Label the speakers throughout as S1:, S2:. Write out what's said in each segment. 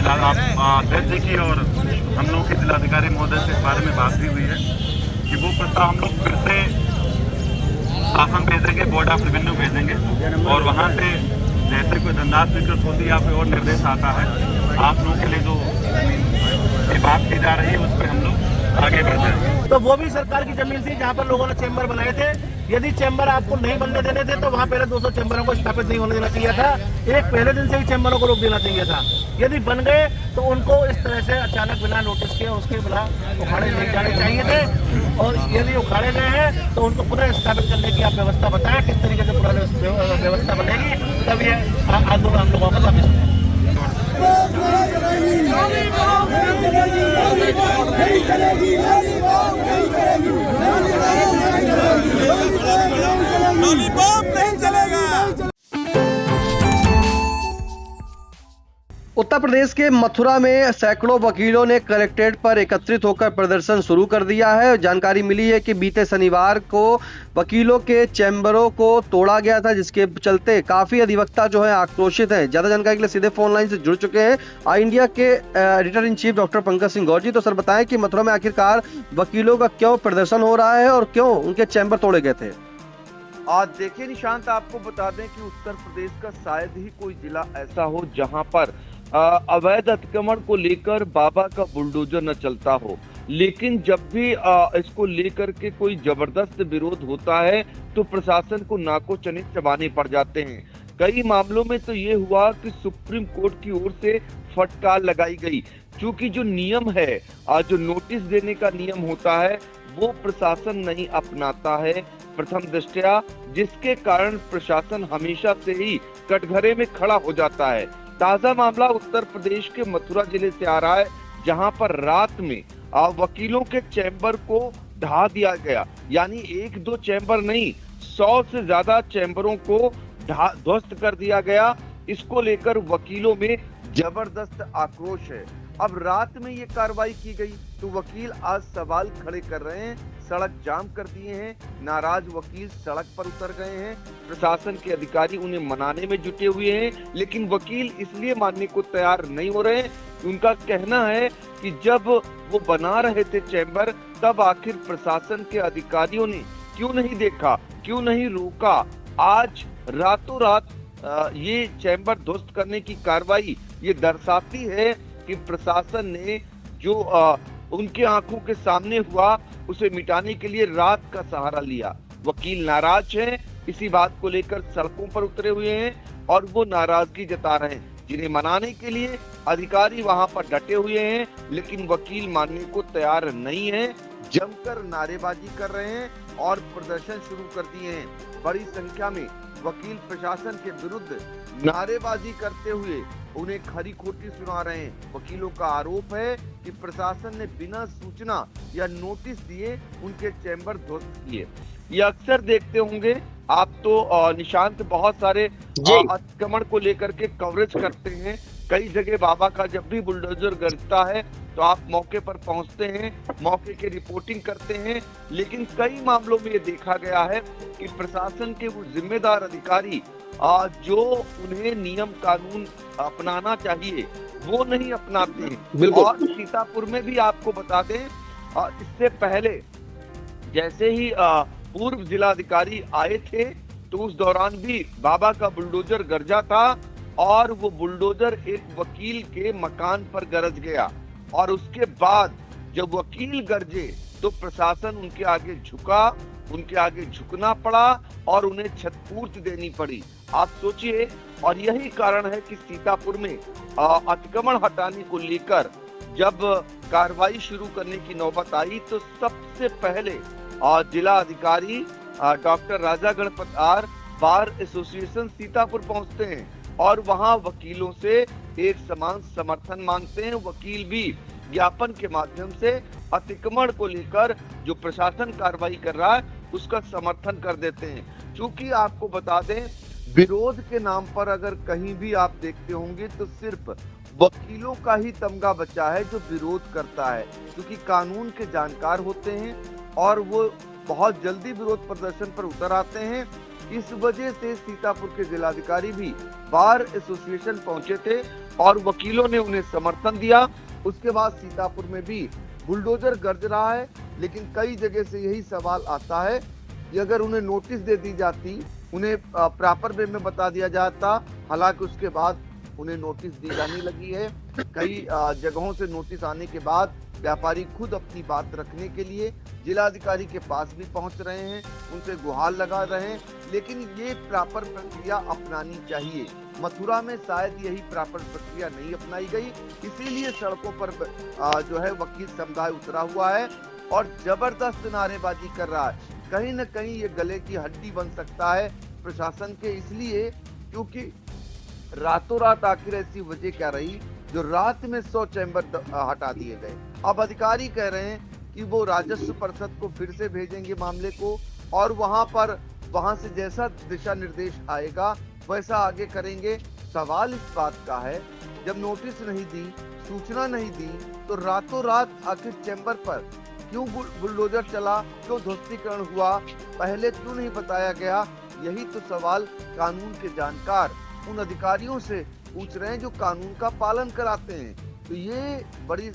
S1: अध्यक्ष जी की और हम लोग के जिलाधिकारी महोदय से इस बारे में बात भी हुई है कि वो प्रस्ताव हम लोग फिर से शासन भेजेंगे, बोर्ड ऑफ रेवेन्यू भेजेंगे और वहाँ से जैसे कोई धनराशि स्वीकृत होती है या कोई और निर्देश आता है, आप लोगों के लिए जो बात की जा रही है उस पर हम लोग आगे बढ़ जाएंगे।
S2: तो वो भी सरकार की जमीन थी जहाँ पर लोगों ने चैम्बर बनाए थे। यदि चैम्बर आपको नहीं बनने देने थे तो वहाँ पहले 200 चैम्बरों को स्थापित नहीं होने देना चाहिए था। एक पहले दिन से ही चैम्बरों को रोक देना चाहिए था। यदि बन गए तो उनको इस तरह से अचानक बिना नोटिस के उसके बिना उखाड़े नहीं जाने चाहिए थे। और यदि उखाड़े गए हैं तो उनको पुनः स्थापित करने की आप व्यवस्था बताएं, किस तरीके से पुनः व्यवस्था बनेगी, तब ये आंदोलन हम लोगों का साबित है।
S3: उत्तर प्रदेश के मथुरा में सैकड़ों वकीलों ने कलेक्ट्रेट पर एकत्रित होकर प्रदर्शन शुरू कर दिया है। जानकारी मिली है कि बीते शनिवार को वकीलों के चैम्बरों को तोड़ा गया था, जिसके चलते काफी अधिवक्ता जो है आक्रोशित हैं। ज्यादा जानकारी के लिए सीधे फोन लाइन से जुड़ चुके हैं आई इंडिया के editor in chief doctor Pankaj Singh Gaur ji. तो सर बताएं कि मथुरा में आखिरकार वकीलों का क्यों प्रदर्शन हो रहा है और क्यों उनके चैम्बर तोड़े गए थे?
S4: आज देखिए निशांत, आपको बता दें कि उत्तर प्रदेश का शायद ही कोई जिला ऐसा हो जहां पर अवैध अतिक्रमण को लेकर बाबा का बुलडोजर न चलता हो। लेकिन जब भी इसको लेकर के कोई जबरदस्त विरोध होता है तो प्रशासन को नाको चने चबाने पड़ जाते हैं। कई मामलों में तो ये हुआ कि सुप्रीम कोर्ट की ओर से फटकार लगाई गई, क्योंकि जो नियम है, जो नोटिस देने का नियम होता है, वो प्रशासन नहीं अपनाता है प्रथम दृष्टया, जिसके कारण प्रशासन हमेशा से ही कटघरे में खड़ा हो जाता है। ताजा मामला उत्तर प्रदेश के मथुरा जिले से आ रहा है, जहां पर रात में वकीलों के चैम्बर को ढा दिया गया। यानी 1-2 चैम्बर नहीं, 100 से ज्यादा चैम्बरों को ध्वस्त कर दिया गया। इसको लेकर वकीलों में जबरदस्त आक्रोश है। अब रात में ये कार्रवाई की गई तो वकील आज सवाल खड़े कर रहे हैं, सड़क जाम कर दिए हैं, नाराज वकील सड़क पर उतर गए हैं। प्रशासन के अधिकारी उन्हें मनाने में जुटे हुए हैं, लेकिन वकील इसलिए मानने को तैयार नहीं हो रहे हैं। उनका कहना है कि जब वो बना रहे थे चैम्बर, तब आखिर प्रशासन के अधिकारियों ने क्यों नहीं देखा, क्यों नहीं रोका। आज रातों रात ये चैम्बर ध्वस्त करने की कार्रवाई ये दर्शाती है कि प्रशासन ने जो उनके आंखों के सामने हुआ उसे मिटाने के लिए रात का सहारा लिया। वकील नाराज हैं, इसी बात को लेकर सड़कों पर उतरे हुए हैं और वो नाराजगी जता रहे हैं, जिन्हें मनाने के लिए अधिकारी वहां पर डटे हुए हैं, लेकिन वकील मानने को तैयार नहीं है। जमकर नारेबाजी कर रहे हैं और प्रदर्शन शुरू कर दिए हैं। बड़ी संख्या में वकील प्रशासन के विरुद्ध नारेबाजी करते हुए उन्हें खरी खोटी सुना रहे हैं। वकीलों का आरोप है कि प्रशासन ने बिना सूचना या नोटिस दिए उनके चैम्बर ध्वस्त किए। ये अक्सर देखते होंगे आप तो निशांत, बहुत सारे अतिक्रमण को लेकर के कवरेज करते हैं। कई जगह बाबा का जब भी बुलडोजर गरजता है तो आप मौके पर पहुंचते हैं, मौके की रिपोर्टिंग करते हैं। लेकिन कई मामलों में ये देखा गया है कि प्रशासन के वो जिम्मेदार अधिकारी जो उन्हें नियम कानून अपनाना चाहिए वो नहीं अपनाते हैं। और सीतापुर में भी आपको बता दें, इससे पहले जैसे ही पूर्व जिलाधिकारी आए थे तो उस दौरान भी बाबा का बुलडोजर गरजा था और वो बुलडोजर एक वकील के मकान पर गरज गया। और उसके बाद जब वकील गरजे तो प्रशासन उनके आगे झुका, उनके आगे झुकना पड़ा और उन्हें क्षतिपूर्ति देनी पड़ी। आप सोचिए, और यही कारण है कि सीतापुर में अतिक्रमण हटाने को लेकर जब कार्रवाई शुरू करने की नौबत आई तो सबसे पहले जिला अधिकारी doctor Raja Ganpat R bar association Sitapur पहुंचते हैं और वहां वकीलों से एक समान समर्थन मांगते हैं। वकील भी ज्ञापन के माध्यम से अतिक्रमण को लेकर जो प्रशासन कार्रवाई कर रहा है उसका समर्थन कर देते हैं। क्योंकि आपको बता दें, विरोध के नाम पर अगर कहीं भी आप देखते होंगे तो सिर्फ वकीलों का ही तमगा बचा है जो विरोध करता है, क्योंकि कानून के जानकार होते हैं और वो बहुत जल्दी विरोध प्रदर्शन पर उतर आते हैं। इस वजह से सीतापुर के जिलाधिकारी भी बार एसोसिएशन पहुंचे थे और वकीलों ने उन्हें समर्थन दिया। उसके बाद सीतापुर में भी बुलडोजर गरज रहा है, लेकिन कई जगह से यही सवाल आता है कि अगर उन्हें नोटिस दे दी जाती, उन्हें प्रॉपर वे में बता दिया जाता, हालांकि उसके बाद उन्हें नोटिस दी जाने लगी है। कई जगहों से नोटिस आने के बाद व्यापारी खुद अपनी बात रखने के लिए जिलाधिकारी के पास भी पहुंच रहे हैं, उनसे गुहार लगा रहे हैं, लेकिन ये प्रॉपर प्रक्रिया अपनानी चाहिए। मथुरा में शायद यही प्रॉपर प्रक्रिया नहीं अपनाई गई, इसीलिए सड़कों पर जो है वकील समुदाय उतरा हुआ है और जबरदस्त नारेबाजी कर रहा है। कहीं न कहीं ये गले की हड्डी बन सकता है प्रशासन के, इसलिए क्योंकि रातों रात आखिर ऐसी वजह क्या रही जो रात में 100 चैम्बर हटा दिए गए। अब अधिकारी कह रहे हैं कि वो राजस्व परिषद को फिर से भेजेंगे मामले को और वहां से जैसा दिशा निर्देश आएगा वैसा आगे करेंगे। सवाल इस बात का है, जब नोटिस नहीं दी, सूचना नहीं दी, तो रातों रात आखिर चैम्बर पर क्यों बुलडोजर चला, क्यों ध्वस्तीकरण हुआ, पहले क्यों नहीं बताया गया? यही तो सवाल कानून के जानकार उन अधिकारियों से पूछ रहे हैं जो कानून का पालन कराते हैं। तो ये बड़ी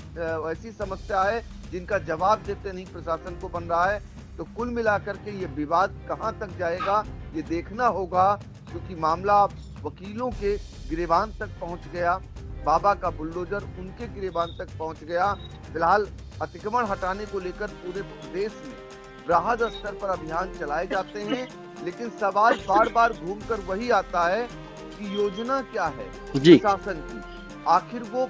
S4: ऐसी समस्या है जिनका जवाब देते नहीं प्रशासन को बन रहा है। तो कुल मिलाकर के ये विवाद कहां तक जाएगा ये देखना होगा, क्योंकि मामला वकीलों के गिरेबान तक पहुंच गया, बाबा का बुलडोजर उनके गिरेबान तक पहुंच गया। फिलहाल अतिक्रमण हटाने को लेकर पूरे प्रदेश में बृहद स्तर पर अभियान चलाए जाते हैं, लेकिन सवाल बार बार घूमकर वही आता है कि योजना क्या है प्रशासन की, आखिर वो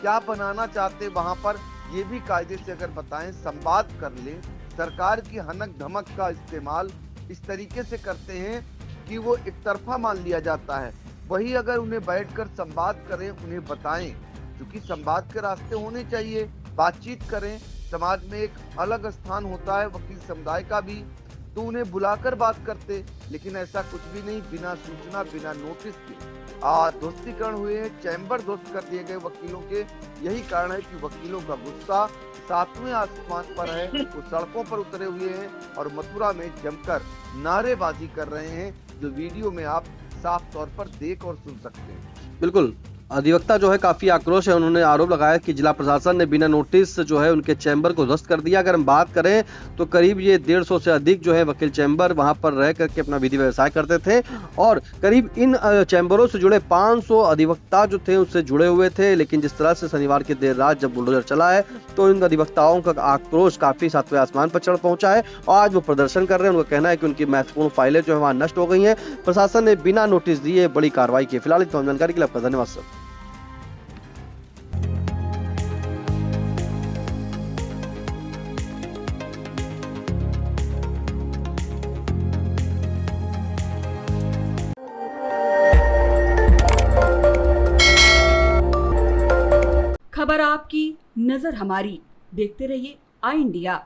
S4: क्या बनाना चाहते वहां पर, ये भी कायदे से अगर बताएं, संवाद कर ले। सरकार की हनक धमक का इस्तेमाल इस तरीके से करते हैं कि वो एक तरफा मान लिया जाता है। वही अगर उन्हें बैठकर संवाद करें, उन्हें बताएं, क्योंकि संवाद के रास्ते होने चाहिए, बातचीत करें। समाज में एक अलग स्थान होता है वकील समुदाय का भी, तो उन्हें बुलाकर बात करते, लेकिन ऐसा कुछ भी नहीं। बिना सूचना, बिना नोटिस के ध्वस्तीकरण हुए हैं, चैम्बर ध्वस्त कर दिए गए वकीलों के। यही कारण है कि वकीलों का गुस्सा 7वें आसमान पर है, वो सड़कों पर उतरे हुए हैं और मथुरा में जमकर नारेबाजी कर रहे हैं, जो वीडियो में आप साफ तौर पर देख और सुन सकते हैं।
S3: बिल्कुल, अधिवक्ता जो है काफी आक्रोश है। उन्होंने आरोप लगाया कि जिला प्रशासन ने बिना नोटिस जो है उनके चैम्बर को ध्वस्त कर दिया। अगर हम बात करें तो करीब ये 150 से अधिक जो है वकील चैम्बर वहां पर रह करके अपना विधि व्यवसाय करते थे और करीब इन चैम्बरों से जुड़े 500 अधिवक्ता जो थे उससे जुड़े हुए थे। लेकिन जिस तरह से शनिवार की देर रात जब बुलडोजर चला है तो इन अधिवक्ताओं का आक्रोश काफी 7वें आसमान पर चढ़ पहुंचा है और आज वो प्रदर्शन कर रहे हैं। उनका कहना है कि उनकी महत्वपूर्ण फाइलें जो है वहां नष्ट हो गई हैं। प्रशासन ने बिना नोटिस दिए बड़ी कार्रवाई की। फिलहाल इस जानकारी के लिए आपका धन्यवाद सर।
S5: खबर आपकी, नजर हमारी। देखते रहिए आई इंडिया।